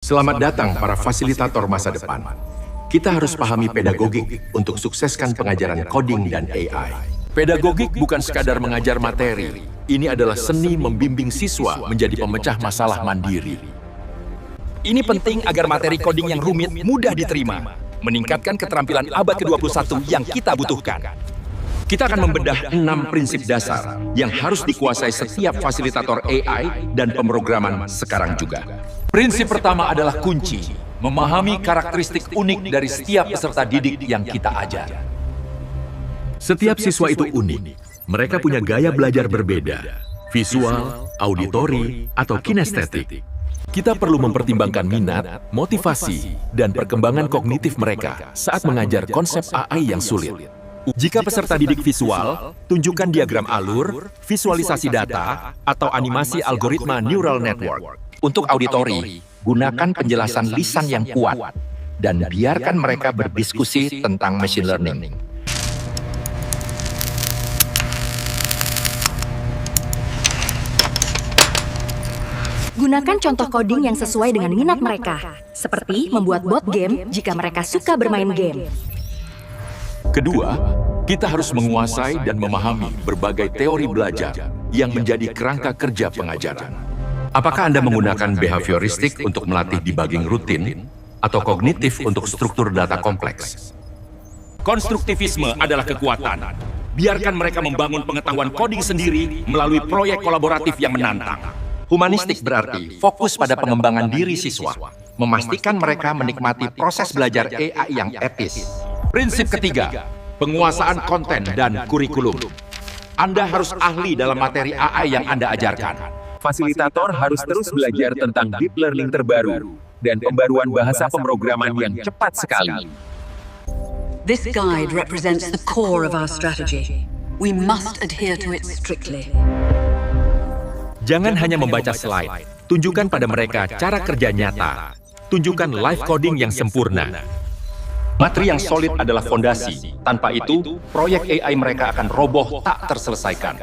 Selamat datang para fasilitator masa depan. Kita harus pahami pedagogik untuk sukseskan pengajaran coding dan AI. Pedagogik bukan sekadar mengajar materi. Ini adalah seni membimbing siswa menjadi pemecah masalah mandiri. Ini penting agar materi coding yang rumit mudah diterima, meningkatkan keterampilan abad ke-21 yang kita butuhkan. Kita akan membedah 6 prinsip dasar yang harus dikuasai setiap fasilitator AI dan pemrograman sekarang juga. Prinsip pertama adalah kunci, memahami karakteristik unik dari setiap peserta didik yang kita ajar. Setiap siswa itu unik. Mereka punya gaya belajar berbeda, visual, auditori, atau kinestetik. Kita perlu mempertimbangkan minat, motivasi, dan perkembangan kognitif mereka saat mengajar konsep AI yang sulit. Jika peserta didik visual, tunjukkan diagram alur, visualisasi data, atau animasi algoritma neural network. Untuk auditori, gunakan penjelasan lisan yang kuat dan biarkan mereka berdiskusi tentang machine learning. Gunakan contoh coding yang sesuai dengan minat mereka, seperti membuat bot game jika mereka suka bermain game. Kedua, kita harus menguasai dan memahami berbagai teori belajar yang menjadi kerangka kerja pengajaran. Apakah Anda menggunakan behavioristik untuk melatih debugging rutin atau kognitif untuk struktur data kompleks? Konstruktivisme adalah kekuatan. Biarkan mereka membangun pengetahuan coding sendiri melalui proyek kolaboratif yang menantang. Humanistik berarti fokus pada pengembangan diri siswa, memastikan mereka menikmati proses belajar AI yang etis. Prinsip ketiga, penguasaan konten dan kurikulum. Anda harus ahli dalam materi AI yang Anda ajarkan. Fasilitator harus terus belajar tentang deep learning terbaru dan pembaruan bahasa pemrograman yang cepat sekali. This guide represents the core of our strategy. We must adhere to it strictly. Jangan hanya membaca slide, tunjukkan pada mereka cara kerja nyata. Tunjukkan live coding yang sempurna. Materi yang solid adalah fondasi. Tanpa itu, proyek AI mereka akan roboh tak terselesaikan.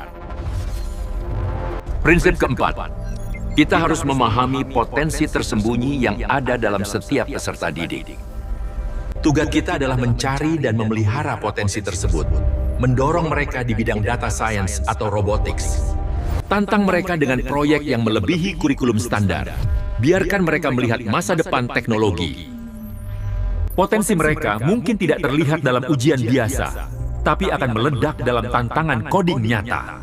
Prinsip keempat, kita harus memahami potensi tersembunyi yang ada dalam setiap peserta didik. Tugas kita adalah mencari dan memelihara potensi tersebut, mendorong mereka di bidang data science atau robotics. Tantang mereka dengan proyek yang melebihi kurikulum standar. Biarkan mereka melihat masa depan teknologi. Potensi mereka mungkin tidak terlihat dalam ujian biasa, tapi akan meledak dalam tantangan coding nyata.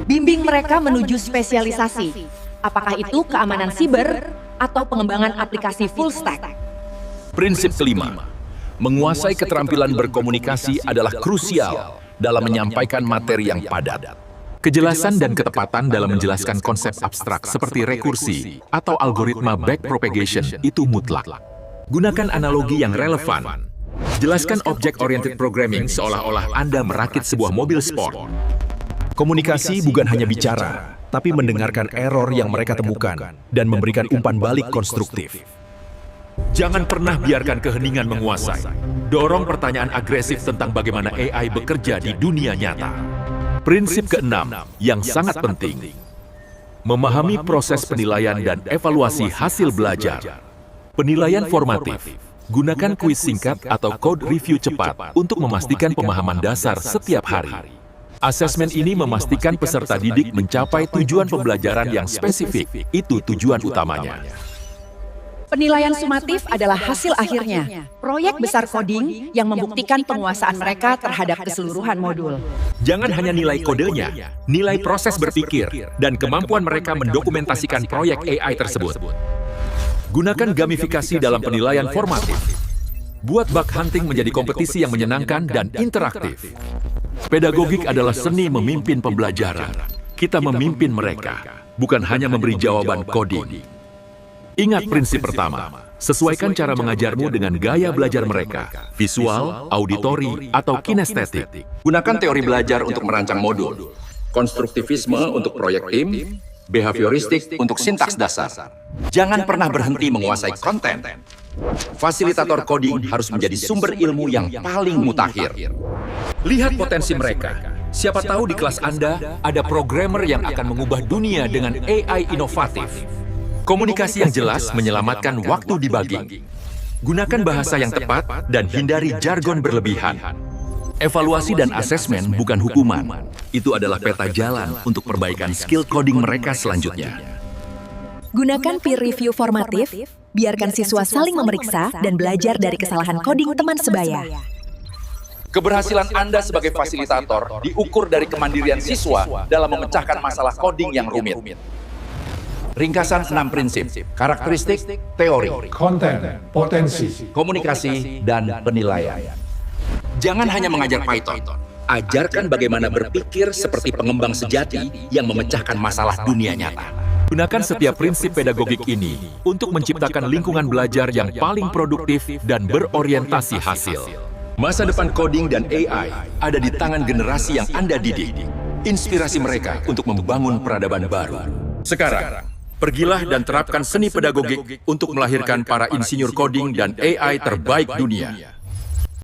Bimbing mereka menuju spesialisasi, apakah itu keamanan siber atau pengembangan aplikasi full stack. Prinsip kelima, menguasai keterampilan berkomunikasi adalah krusial dalam menyampaikan materi yang padat. Kejelasan dan ketepatan dalam menjelaskan konsep abstrak seperti rekursi atau algoritma backpropagation itu mutlak. Gunakan analogi yang relevan. Jelaskan object-oriented programming seolah-olah Anda merakit sebuah mobil sport. Komunikasi bukan hanya bicara, tapi mendengarkan error yang mereka temukan dan memberikan umpan balik konstruktif. Jangan pernah biarkan keheningan menguasai. Dorong pertanyaan agresif tentang bagaimana AI bekerja di dunia nyata. Prinsip keenam yang sangat penting, memahami proses penilaian dan evaluasi hasil belajar. Penilaian formatif, gunakan kuis singkat atau code review cepat untuk memastikan pemahaman dasar setiap hari. Asesmen ini memastikan peserta didik mencapai tujuan pembelajaran yang spesifik, itu tujuan utamanya. Penilaian sumatif adalah hasil akhirnya, proyek besar coding yang membuktikan penguasaan mereka terhadap keseluruhan modul. Jangan hanya nilai kodenya, nilai proses berpikir, dan kemampuan mereka mendokumentasikan proyek AI tersebut. Gunakan gamifikasi dalam penilaian formatif. Buat bug hunting menjadi kompetisi yang menyenangkan dan interaktif. Pedagogik adalah seni memimpin pembelajaran. Kita memimpin mereka, bukan hanya memberi jawaban coding. Ingat prinsip pertama, sesuaikan cara mengajarmu dengan gaya belajar mereka, visual, auditori, atau kinestetik. Gunakan teori belajar untuk merancang modul, konstruktivisme untuk proyek tim, behavioristik untuk sintaks dasar. Jangan pernah berhenti menguasai konten. Fasilitator coding harus menjadi sumber ilmu yang paling mutakhir. Lihat potensi mereka. Siapa tahu di kelas Anda ada programmer yang akan mengubah dunia dengan AI inovatif. Komunikasi yang jelas menyelamatkan waktu debugging. Gunakan bahasa yang tepat dan hindari jargon berlebihan. Evaluasi dan asesmen bukan hukuman. Itu adalah peta jalan untuk perbaikan skill coding mereka selanjutnya. Gunakan peer review formatif, biarkan siswa saling memeriksa dan belajar dari kesalahan coding teman sebaya. Keberhasilan Anda sebagai fasilitator diukur dari kemandirian siswa dalam memecahkan masalah coding yang rumit. Ringkasan 6 prinsip, karakteristik, teori, konten, potensi, komunikasi, dan penilaian. Jangan hanya mengajar Python, ajarkan bagaimana berpikir seperti pengembang sejati yang memecahkan masalah dunia nyata. Gunakan setiap prinsip pedagogik ini untuk menciptakan lingkungan belajar yang paling produktif dan berorientasi hasil. Masa depan coding dan AI ada di tangan generasi yang Anda didik. Inspirasi mereka untuk membangun peradaban baru. Sekarang, pergilah dan terapkan seni pedagogik untuk melahirkan para insinyur coding dan AI terbaik dunia.